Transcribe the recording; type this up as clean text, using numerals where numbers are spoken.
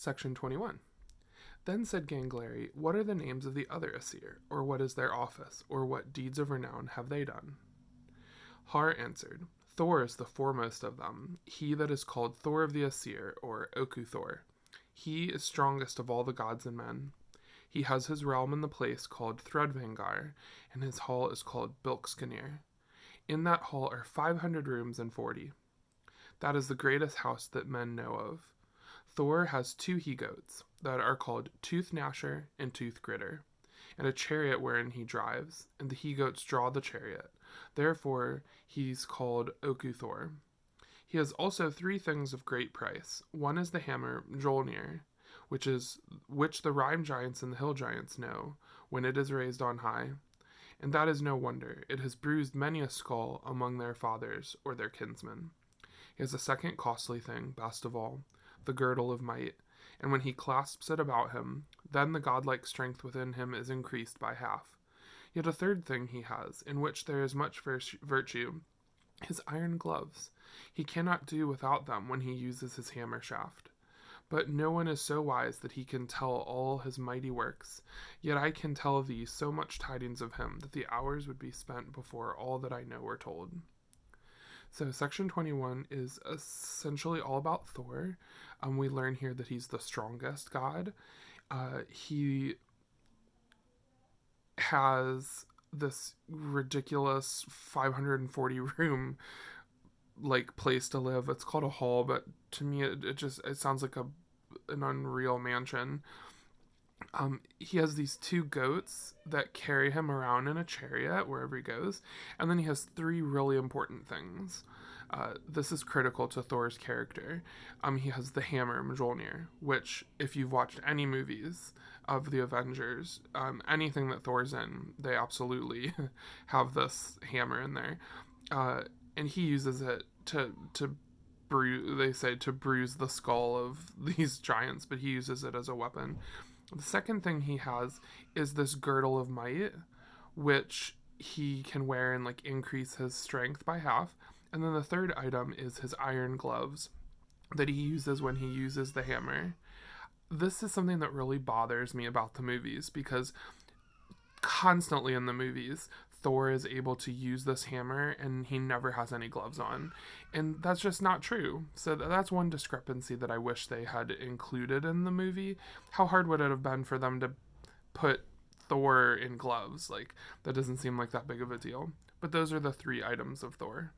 Section 21. Then said Gangleri, "What are the names of the other Aesir, or what is their office, or what deeds of renown have they done?" Har answered, "Thor is the foremost of them, he that is called Thor of the Aesir, or Oku Thor. He is strongest of all the gods and men. He has his realm in the place called Thredvangar, and his hall is called Bilkskinir. In that hall are 500 rooms and 40. That is the greatest house that men know of. Thor has 2 he-goats that are called Tooth Gnasher and Tooth Gritter, and a chariot wherein he drives, and the he-goats draw the chariot. Therefore he's called Oku Thor. He has also 3 things of great price. One is the hammer Mjolnir, which the Rime giants and the hill giants know, when it is raised on high. And that is no wonder. It has bruised many a skull among their fathers or their kinsmen. He has a second costly thing, best of all, the girdle of might, and when he clasps it about him, then the godlike strength within him is increased by half. Yet a third thing he has, in which there is much virtue, his iron gloves. He cannot do without them when he uses his hammer shaft. But no one is so wise that he can tell all his mighty works. Yet I can tell thee so much tidings of him that the hours would be spent before all that I know were told." So section 21 is essentially all about Thor. We learn here that he's the strongest god. He has this ridiculous 540 room place to live. It's called a hall, but to me it sounds like an unreal mansion. He has these 2 goats that carry him around in a chariot wherever he goes, and then he has 3 really important things. This is critical to Thor's character. He has the hammer Mjolnir, which, if you've watched any movies of the Avengers, anything that Thor's in, they absolutely have this hammer in there. And he uses it to bruise the skull of these giants, but he uses it as a weapon. The second thing he has is this girdle of might, which he can wear and increase his strength by half. And then the third item is his iron gloves that he uses when he uses the hammer. This is something that really bothers me about the movies, because constantly in the movies, Thor is able to use this hammer and he never has any gloves on. And that's just not true. So that's one discrepancy that I wish they had included in the movie. How hard would it have been for them to put Thor in gloves? That doesn't seem like that big of a deal. But those are the 3 items of Thor.